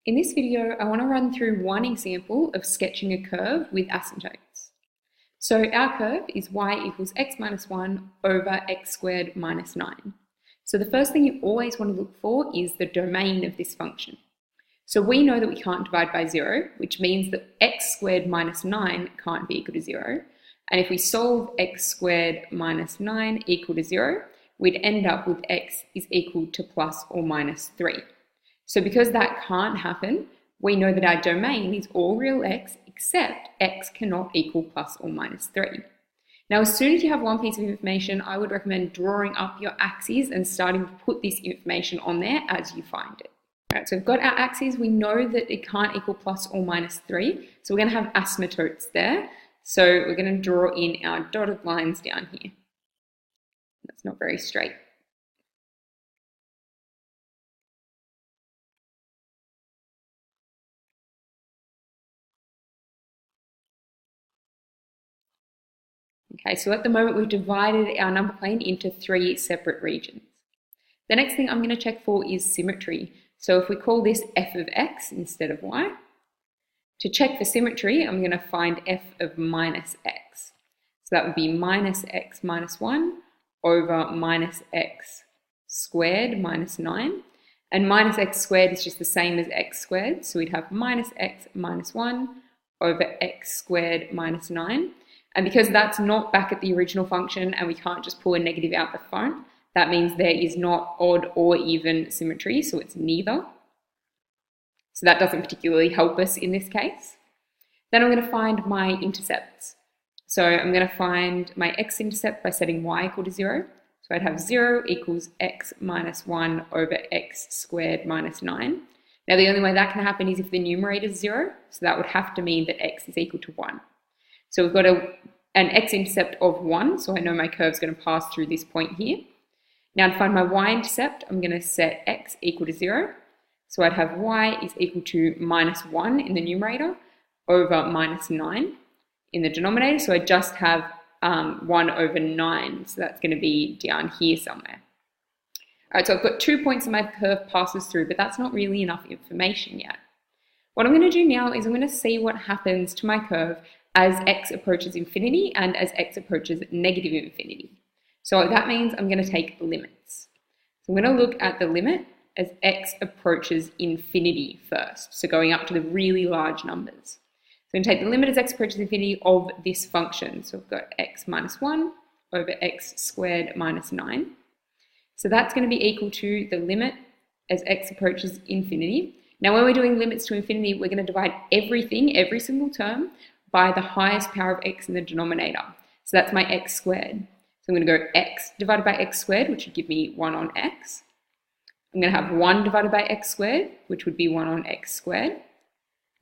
In this video, I want to run through one example of sketching a curve with asymptotes. So our curve is y equals x minus 1 over x squared minus 9. So the first thing you always want to look for is the domain of this function. So we know that we can't divide by 0, which means that x squared minus 9 can't be equal to 0. And if we solve x squared minus 9 equal to 0, we'd end up with x is equal to plus or minus 3. So because that can't happen, we know that our domain is all real x except x cannot equal plus or minus 3. Now, as soon as you have one piece of information, I would recommend drawing up your axes and starting to put this information on there as you find it. All right, so we've got our axes. We know that it can't equal plus or minus 3, so we're going to have asymptotes there. So we're going to draw in our dotted lines down here. That's not very straight. Okay, so at the moment we've divided our number plane into 3 separate regions. The next thing I'm going to check for is symmetry. So if we call this f of x instead of y, to check for symmetry, I'm going to find f of minus x. So that would be minus x minus 1 over minus x squared minus 9. And minus x squared is just the same as x squared. So we'd have minus x minus 1 over x squared minus 9. And because that's not back at the original function and we can't just pull a negative out the front, that means there is not odd or even symmetry, so it's neither. So that doesn't particularly help us in this case. Then I'm going to find my intercepts. So I'm going to find my x-intercept by setting y equal to 0. So I'd have 0 equals x minus 1 over x squared minus 9. Now the only way that can happen is if the numerator is 0, so that would have to mean that x is equal to 1. So we've got an x-intercept of 1, so I know my curve's going to pass through this point here. Now to find my y-intercept, I'm going to set x equal to 0. So I'd have y is equal to minus 1 in the numerator over minus 9 in the denominator. So I just have 1 over 9, so that's going to be down here somewhere. All right, so I've got 2 points that my curve passes through, but that's not really enough information yet. What I'm going to do now is I'm going to see what happens to my curve as x approaches infinity and as x approaches negative infinity. So that means I'm going to take limits. So I'm going to look at the limit as x approaches infinity first, so going up to the really large numbers. So I'm going to take the limit as x approaches infinity of this function. So we've got x minus 1 over x squared minus 9. So that's going to be equal to the limit as x approaches infinity. Now when we're doing limits to infinity, we're going to divide everything, every single term, by the highest power of x in the denominator. So that's my x squared. So I'm going to go x divided by x squared, which would give me 1 on x. I'm going to have 1 divided by x squared, which would be 1 on x squared.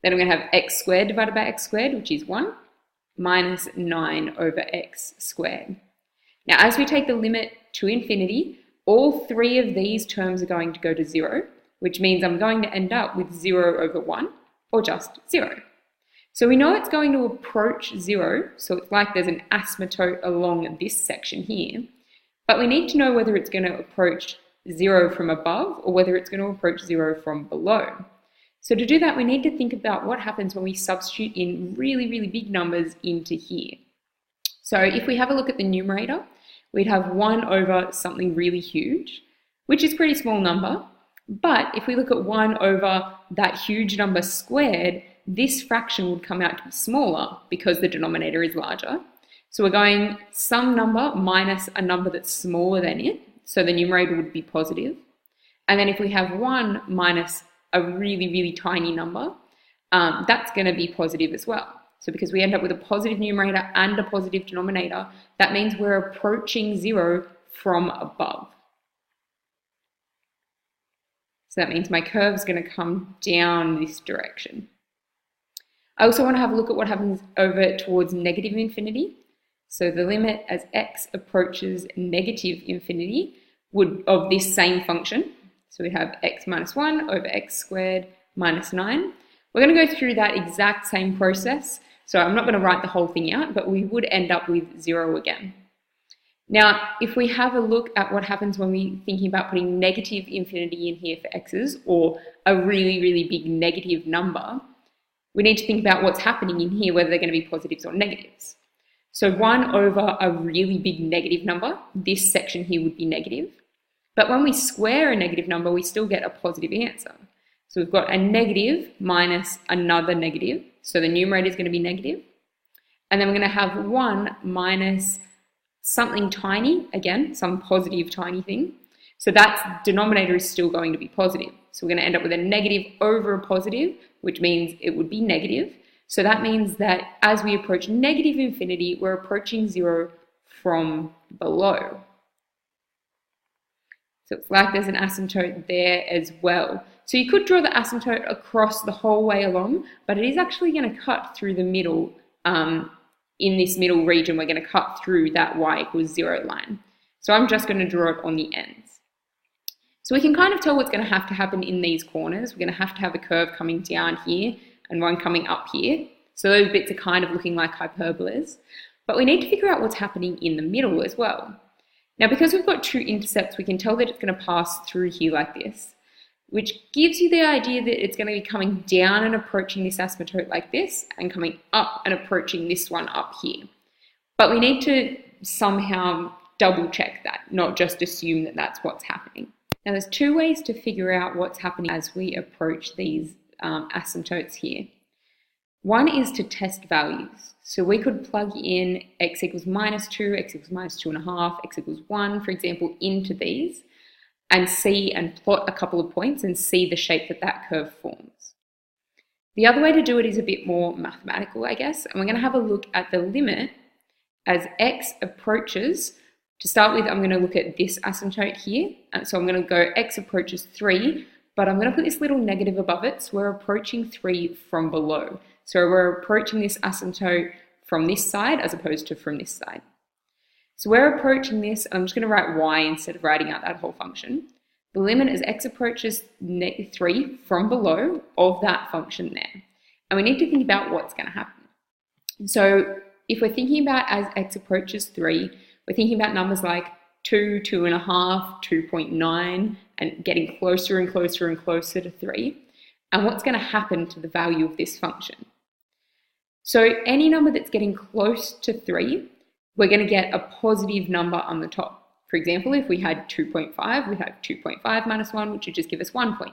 Then I'm going to have x squared divided by x squared, which is 1, minus 9 over x squared. Now, as we take the limit to infinity, all 3 of these terms are going to go to 0, which means I'm going to end up with 0 over 1, or just 0. So we know it's going to approach 0, so it's like there's an asymptote along this section here, but we need to know whether it's going to approach 0 from above or whether it's going to approach 0 from below. So to do that, we need to think about what happens when we substitute in really, really big numbers into here. So if we have a look at the numerator, we'd have 1 over something really huge, which is a pretty small number, but if we look at 1 over that huge number squared, this fraction would come out to be smaller because the denominator is larger. So we're going some number minus a number that's smaller than it, so the numerator would be positive. And then if we have 1 minus a really, really tiny number, that's going to be positive as well. So because we end up with a positive numerator and a positive denominator, that means we're approaching 0 from above. So that means my curve's going to come down this direction. I also want to have a look at what happens over towards negative infinity. So the limit as x approaches negative infinity of this same function. So we have x minus 1 over x squared minus 9. We're going to go through that exact same process. So I'm not going to write the whole thing out, but we would end up with 0 again. Now, if we have a look at what happens when we're thinking about putting negative infinity in here for x's, or a really, really big negative number, we need to think about what's happening in here, whether they're going to be positives or negatives. So 1 over a really big negative number, this section here would be negative. But when we square a negative number, we still get a positive answer. So we've got a negative minus another negative. So the numerator is going to be negative. And then we're going to have 1 minus something tiny, again, some positive tiny thing. So that denominator is still going to be positive. So we're going to end up with a negative over a positive, which means it would be negative. So that means that as we approach negative infinity, we're approaching 0 from below. So it's like there's an asymptote there as well. So you could draw the asymptote across the whole way along, but it is actually going to cut through the middle. In this middle region, we're going to cut through that y equals 0 line. So I'm just going to draw it on the ends. So we can kind of tell what's going to happen in these corners. We're going to have a curve coming down here and one coming up here. So those bits are kind of looking like hyperbolas. But we need to figure out what's happening in the middle as well. Now, because we've got two intercepts, we can tell that it's going to pass through here like this, which gives you the idea that it's going to be coming down and approaching this asymptote like this, and coming up and approaching this one up here. But we need to somehow double check that, not just assume that that's what's happening. Now, there's two ways to figure out what's happening as we approach these asymptotes here. One is to test values. So we could plug in x equals minus 2, x equals minus 2.5, x equals 1, for example, into these, and see and plot a couple of points and see the shape that that curve forms. The other way to do it is a bit more mathematical, I guess, and we're going to have a look at the limit as x approaches. To start with, I'm going to look at this asymptote here. So I'm going to go x approaches 3, but I'm going to put this little negative above it, so we're approaching 3 from below. So we're approaching this asymptote from this side as opposed to from this side. So we're approaching this, I'm just going to write y instead of writing out that whole function. The limit as x approaches 3 from below of that function there. And we need to think about what's going to happen. So if we're thinking about as x approaches 3, we're thinking about numbers like 2, 2.5, 2.9, and getting closer and closer and closer to 3. And what's going to happen to the value of this function? So any number that's getting close to 3, we're going to get a positive number on the top. For example, if we had 2.5, we have 2.5 minus 1, which would just give us 1.5.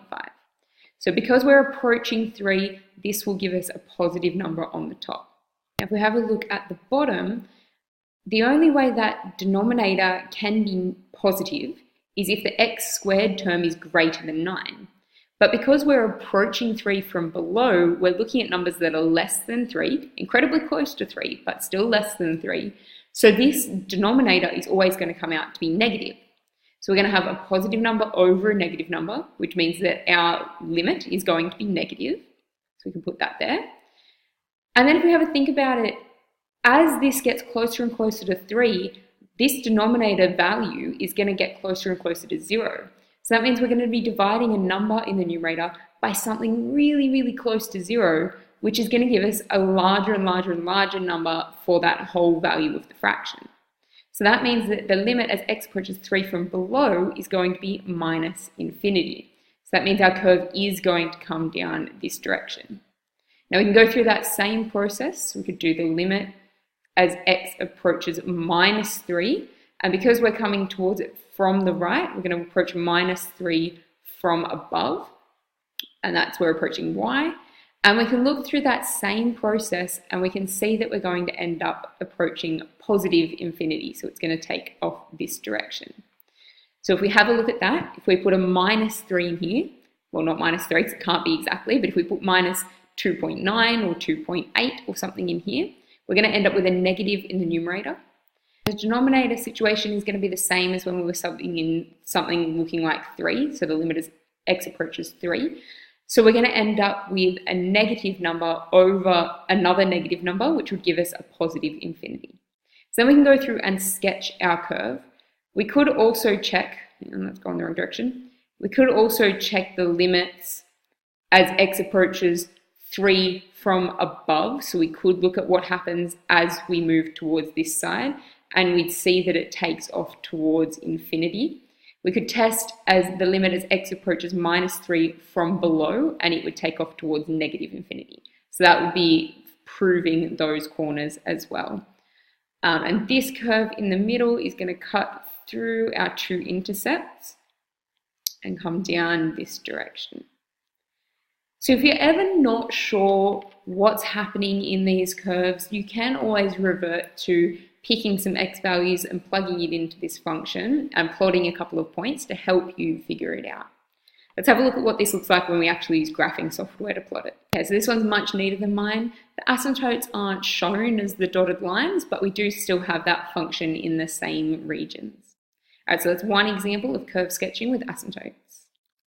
So because we're approaching 3, this will give us a positive number on the top. If we have a look at the bottom, the only way that denominator can be positive is if the x squared term is greater than 9. But because we're approaching 3 from below, we're looking at numbers that are less than 3, incredibly close to 3, but still less than 3. So this denominator is always going to come out to be negative. So we're going to have a positive number over a negative number, which means that our limit is going to be negative. So we can put that there. And then if we have a think about it, as this gets closer and closer to 3, this denominator value is going to get closer and closer to 0. So that means we're going to be dividing a number in the numerator by something really, really close to 0, which is going to give us a larger and larger and larger number for that whole value of the fraction. So that means that the limit as x approaches 3 from below is going to be minus infinity. So that means our curve is going to come down this direction. Now we can go through that same process. We could do the limit as x approaches minus 3. And because we're coming towards it from the right, we're going to approach minus 3 from above. And that's where we're approaching y. And we can look through that same process and we can see that we're going to end up approaching positive infinity. So it's going to take off this direction. So if we have a look at that, if we put a minus 3 in here, well, not minus 3 because it can't be exactly, but if we put minus 2.9 or 2.8 or something in here, we're going to end up with a negative in the numerator. The denominator situation is going to be the same as when we were something looking like 3. So the limit as x approaches 3. So we're going to end up with a negative number over another negative number, which would give us a positive infinity. So then we can go through and sketch our curve. We could also check, and that's gone the wrong direction, we could also check the limits as x approaches 3 from above. So we could look at what happens as we move towards this side. and we'd see that it takes off towards infinity. We could test as the limit as x approaches -3 from below, and it would take off towards negative infinity. So that would be proving those corners as well. And this curve in the middle is going to cut through our two intercepts and come down this direction. So if you're ever not sure what's happening in these curves, you can always revert to picking some x values and plugging it into this function and plotting a couple of points to help you figure it out. Let's have a look at what this looks like when we actually use graphing software to plot it. Okay, so this one's much neater than mine. The asymptotes aren't shown as the dotted lines, but we do still have that function in the same regions. All right, so that's one example of curve sketching with asymptotes.